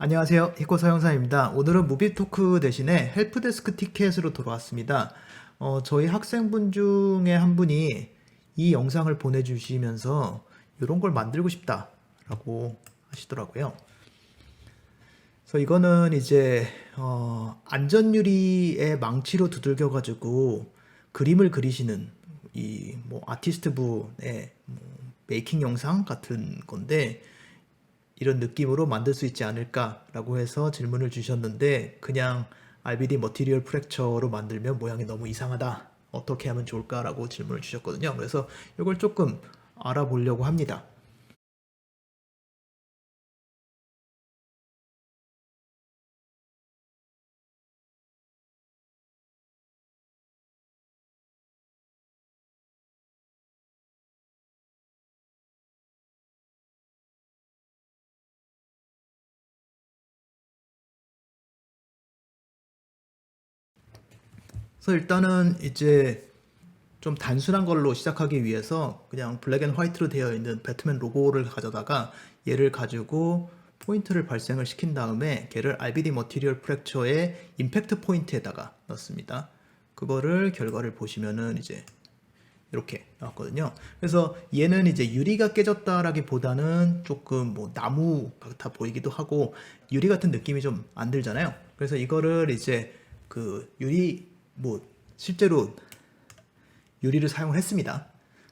안녕하세요. 히코 사용사입니다. 오늘은 무비토크 대신에 헬프데스크 티켓으로 돌아왔습니다. 저희 학생분 중에 한 분이 이 영상을 보내주시면서 이런 걸 만들고 싶다라고 하시더라고요. 그래서 이거는 이제 안전유리에 망치로 두들겨가지고 그림을 그리시는 이 뭐 아티스트 분의 메이킹 영상 같은 건데 이런 느낌으로 만들 수 있지 않을까라고 해서 질문을 주셨는데 그냥 RBD 머티리얼 프랙처로 만들면 모양이 너무 이상하다. 어떻게 하면 좋을까라고 질문을 주셨거든요. 그래서 이걸 조금 알아보려고 합니다. 그래서 일단은 이제 좀 단순한 걸로 시작하기 위해서 그냥 블랙 앤 화이트로 되어 있는 배트맨 로고를 가져다가 얘를 가지고 포인트를 발생을 시킨 다음에 걔를 RBD 머티리얼 프랙처의 임팩트 포인트에다가 넣습니다. 그거를 결과를 보시면은 이제 이렇게 나왔거든요. 그래서 얘는 이제 유리가 깨졌다라기보다는 조금 뭐 나무 같아 보이기도 하고 유리 같은 느낌이 좀 안 들잖아요. 그래서 이거를 이제 그 유리 뭐 실제로 유리를 사용을 했습니다.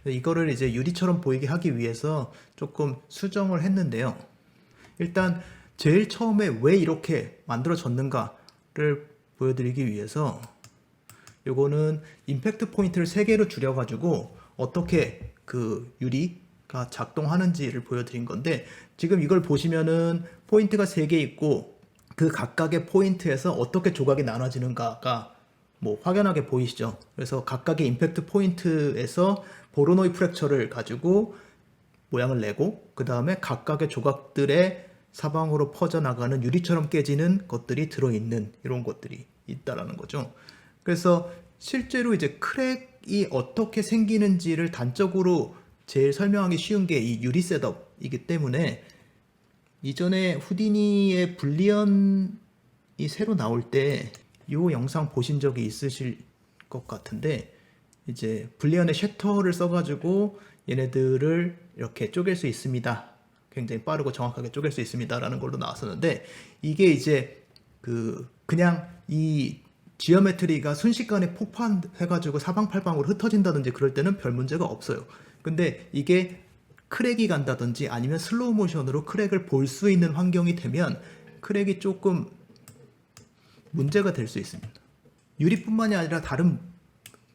이거를 이제 유리처럼 보이게 하기 위해서 조금 수정을 했는데요. 일단 제일 처음에 왜 이렇게 만들어졌는가를 보여드리기 위해서 요거는 임팩트 포인트를 3개로 줄여가지고 어떻게 그 유리가 작동하는지를 보여드린 건데 지금 이걸 보시면은 포인트가 3개 있고 그 각각의 포인트에서 어떻게 조각이 나눠지는가가 뭐 확연하게 보이시죠. 그래서 각각의 임팩트 포인트에서 보로노이 프랙처를 가지고 모양을 내고 그 다음에 각각의 조각들의 사방으로 퍼져나가는 유리처럼 깨지는 것들이 들어있는 이런 것들이 있다라는 거죠. 그래서 실제로 이제 크랙이 어떻게 생기는지를 단적으로 제일 설명하기 쉬운 게 이 유리 셋업이기 때문에 이전에 후디니의 불리언이 새로 나올 때 이 영상 보신 적이 있으실 것 같은데 이제 불리언의 셔터를 써가지고 얘네들을 이렇게 쪼갤 수 있습니다. 굉장히 빠르고 정확하게 쪼갤 수 있습니다라는 걸로 나왔었는데 이게 이제 그냥 이 지오메트리가 순식간에 폭발해가지고 사방팔방으로 흩어진다든지 그럴 때는 별 문제가 없어요. 근데 이게 크랙이 간다든지 아니면 슬로우 모션으로 크랙을 볼 수 있는 환경이 되면 크랙이 조금 문제가 될 수 있습니다. 유리뿐만이 아니라 다른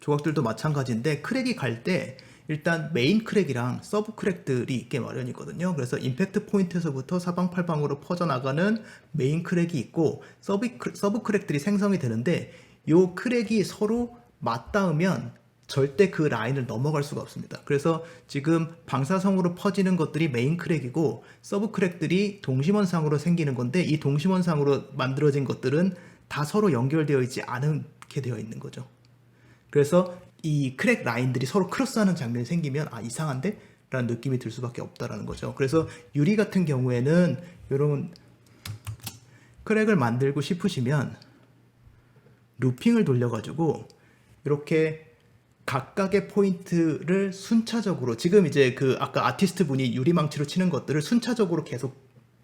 조각들도 마찬가지인데 크랙이 갈 때 일단 메인 크랙이랑 서브 크랙들이 있게 마련이거든요. 그래서 임팩트 포인트에서부터 사방팔방으로 퍼져나가는 메인 크랙이 있고 서브 크랙들이 생성이 되는데 이 크랙이 서로 맞닿으면 절대 그 라인을 넘어갈 수가 없습니다. 그래서 지금 방사성으로 퍼지는 것들이 메인 크랙이고 서브 크랙들이 동심원상으로 생기는 건데 이 동심원상으로 만들어진 것들은 다 서로 연결되어 있지 않게 되어 있는 거죠. 그래서 이 크랙 라인들이 서로 크로스하는 장면이 생기면 아 이상한데? 라는 느낌이 들 수밖에 없다라는 거죠. 그래서 유리 같은 경우에는 이런 크랙을 만들고 싶으시면 루핑을 돌려가지고 이렇게 각각의 포인트를 순차적으로 지금 이제 그 아까 아티스트 분이 유리망치로 치는 것들을 순차적으로 계속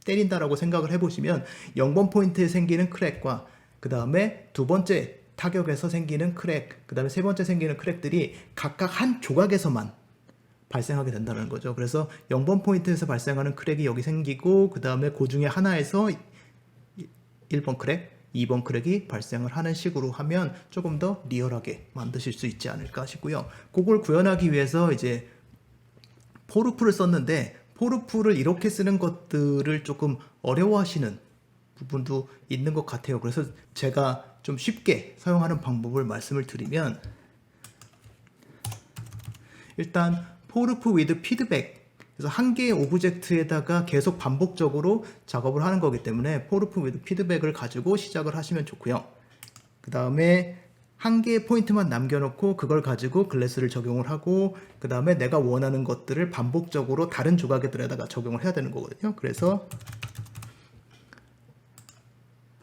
때린다라고 생각을 해보시면 0번 포인트에 생기는 크랙과 그 다음에 두 번째 타격에서 생기는 크랙, 그 다음에 세 번째 생기는 크랙들이 각각 한 조각에서만 발생하게 된다는 거죠. 그래서 0번 포인트에서 발생하는 크랙이 여기 생기고 그 다음에 그 중에 하나에서 1번 크랙, 2번 크랙이 발생을 하는 식으로 하면 조금 더 리얼하게 만드실 수 있지 않을까 싶고요. 그걸 구현하기 위해서 이제 포르프를 썼는데 포르프를 이렇게 쓰는 것들을 조금 어려워하시는 부분도 있는 것 같아요. 그래서 제가 좀 쉽게 사용하는 방법을 말씀을 드리면 일단 포르프 위드 피드백 그래서 한 개의 오브젝트에다가 계속 반복적으로 작업을 하는 거기 때문에 포르프 위드 피드백을 가지고 시작을 하시면 좋고요. 그 다음에 한 개의 포인트만 남겨놓고 그걸 가지고 글래스를 적용을 하고 그 다음에 내가 원하는 것들을 반복적으로 다른 조각들에다가 적용을 해야 되는 거거든요. 그래서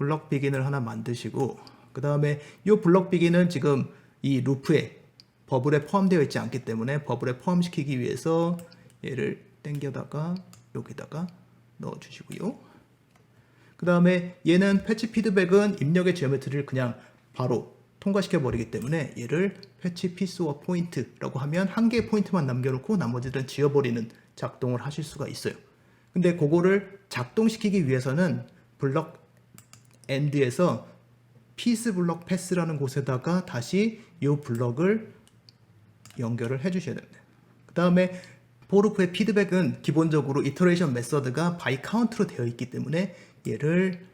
블럭 비긴을 하나 만드시고, 그 다음에 이 블럭 비긴은 지금 이 루프에 버블에 포함되어 있지 않기 때문에 버블에 포함시키기 위해서 얘를 당겨다가 여기다가 넣어 주시고요. 그 다음에 얘는 패치 피드백은 입력의 지오메트리를 그냥 바로 통과시켜 버리기 때문에 얘를 패치 피스와 포인트라고 하면 한 개의 포인트만 남겨놓고 나머지들은 지워버리는 작동을 하실 수가 있어요. 근데 그거를 작동시키기 위해서는 블럭 엔드에서 피스 블럭 패스라는 곳에다가 다시 이 블럭을 연결을 해 주셔야 됩니다. 그 다음에 포르프의 피드백은 기본적으로 이터레이션 메서드가 by count로 되어 있기 때문에 얘를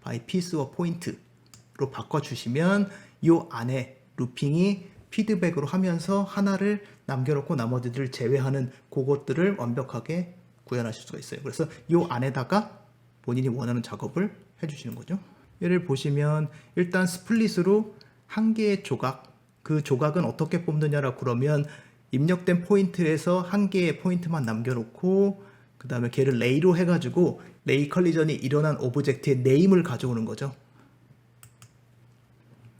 by piece와 point로 바꿔주시면 이 안에 루핑이 피드백으로 하면서 하나를 남겨놓고 나머지들을 제외하는 그것들을 완벽하게 구현하실 수가 있어요. 그래서 이 안에다가 본인이 원하는 작업을 해주시는 거죠. 얘를 보시면 일단 스플릿으로 한 개의 조각, 그 조각은 어떻게 뽑느냐라 그러면 입력된 포인트에서 한 개의 포인트만 남겨놓고 그 다음에 걔를 레이로 해가지고 레이 컬리전이 일어난 오브젝트의 네임을 가져오는 거죠.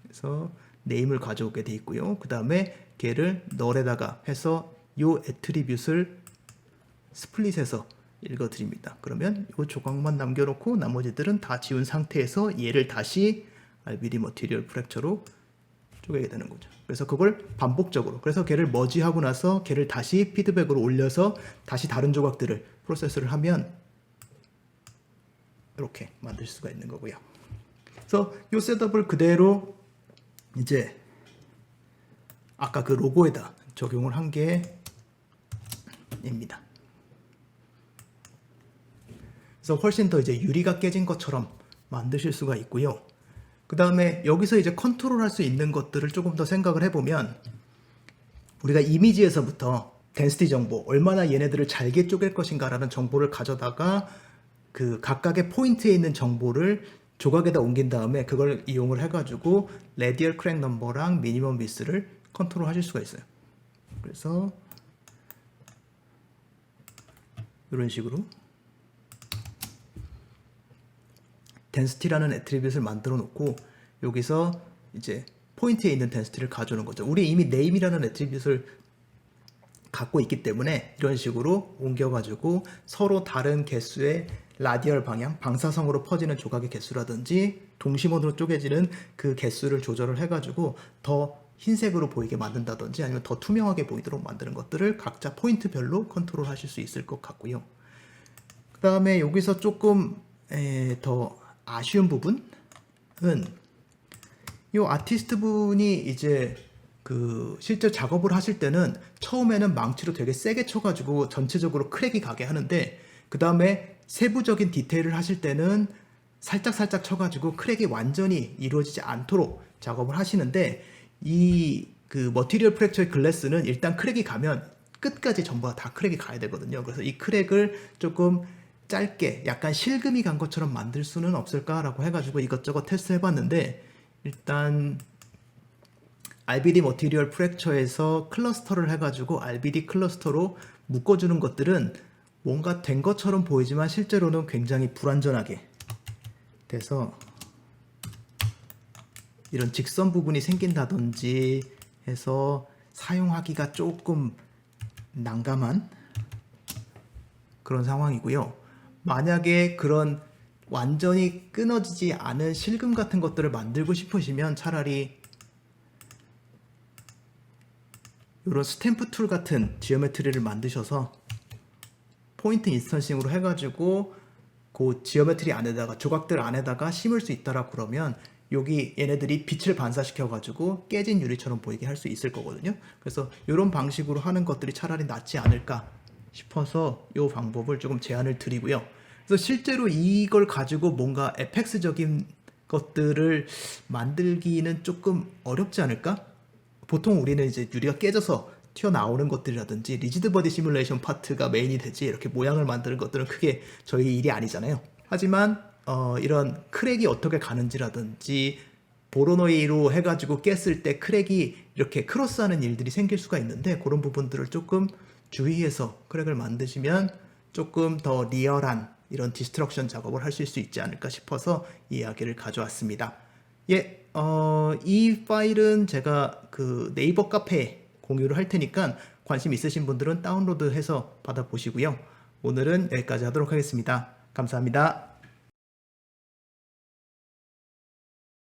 그래서 네임을 가져오게 돼 있고요. 그 다음에 걔를 널에다가 해서 이 애트리뷰트를 스플릿해서 읽어드립니다. 그러면 이 조각만 남겨놓고 나머지들은 다 지운 상태에서 얘를 다시 RBD 머티리얼 프랙처로 쪼개게 되는 거죠. 그래서 그걸 반복적으로, 그래서 걔를 머지하고 나서 걔를 다시 피드백으로 올려서 다시 다른 조각들을 프로세스를 하면 이렇게 만들 수가 있는 거고요. 그래서 이 셋업을 그대로 이제 아까 그 로고에다 적용을 한 게입니다. 그래서 훨씬 더 이제 유리가 깨진 것처럼 만드실 수가 있고요. 그 다음에 여기서 이제 컨트롤 할 수 있는 것들을 조금 더 생각을 해보면 우리가 이미지에서부터 덴시티 정보, 얼마나 얘네들을 잘게 쪼갤 것인가 라는 정보를 가져다가 그 각각의 포인트에 있는 정보를 조각에다 옮긴 다음에 그걸 이용을 해가지고 레디얼 크랙 넘버랑 미니멈 위스를 컨트롤 하실 수가 있어요. 그래서 이런 식으로 덴시티라는 애트리뷰트를 만들어 놓고 여기서 이제 포인트에 있는 덴시티를 가져오는 거죠. 우리 이미 네임이라는 애트리뷰트를 갖고 있기 때문에 이런 식으로 옮겨가지고 서로 다른 개수의 라디얼 방향, 방사성으로 퍼지는 조각의 개수라든지 동심원으로 쪼개지는 그 개수를 조절을 해가지고 더 흰색으로 보이게 만든다든지 아니면 더 투명하게 보이도록 만드는 것들을 각자 포인트별로 컨트롤 하실 수 있을 것 같고요. 그 다음에 여기서 조금 더 아쉬운 부분은 이 아티스트 분이 이제 그 실제 작업을 하실 때는 처음에는 망치로 되게 세게 쳐가지고 전체적으로 크랙이 가게 하는데 그 다음에 세부적인 디테일을 하실 때는 살짝 쳐가지고 크랙이 완전히 이루어지지 않도록 작업을 하시는데 이 그 머티리얼 프랙처의 글래스는 일단 크랙이 가면 끝까지 전부 다 크랙이 가야 되거든요. 그래서 이 크랙을 조금 짧게 약간 실금이 간 것처럼 만들 수는 없을까라고 해가지고 이것저것 테스트 해봤는데 일단 RBD 머티리얼 프랙처에서 클러스터를 해가지고 RBD 클러스터로 묶어주는 것들은 뭔가 된 것처럼 보이지만 실제로는 굉장히 불완전하게 돼서 이런 직선 부분이 생긴다든지 해서 사용하기가 조금 난감한 그런 상황이고요. 만약에 그런 완전히 끊어지지 않은 실금 같은 것들을 만들고 싶으시면 차라리 이런 스탬프 툴 같은 지오메트리를 만드셔서 포인트 인스턴싱으로 해가지고 그 지오메트리 안에다가 조각들 안에다가 심을 수 있다라 그러면 여기 얘네들이 빛을 반사시켜가지고 깨진 유리처럼 보이게 할 수 있을 거거든요. 그래서 이런 방식으로 하는 것들이 차라리 낫지 않을까 싶어서 이 방법을 조금 제안을 드리고요. 그래서 실제로 이걸 가지고 뭔가 에펙스적인 것들을 만들기는 조금 어렵지 않을까? 보통 우리는 이제 유리가 깨져서 튀어나오는 것들이라든지 리지드 버디 시뮬레이션 파트가 메인이 되지 이렇게 모양을 만드는 것들은 크게 저희 일이 아니잖아요. 하지만 이런 크랙이 어떻게 가는지라든지 보로노이로 해가지고 깼을 때 크랙이 이렇게 크로스하는 일들이 생길 수가 있는데 그런 부분들을 조금 주의해서 크랙을 만드시면 조금 더 리얼한 이런 디스트럭션 작업을 하실 수 있지 않을까 싶어서 이 이야기를 가져왔습니다. 예, 이 파일은 제가 그 네이버 카페에 공유를 할 테니까 관심 있으신 분들은 다운로드해서 받아보시고요. 오늘은 여기까지 하도록 하겠습니다. 감사합니다.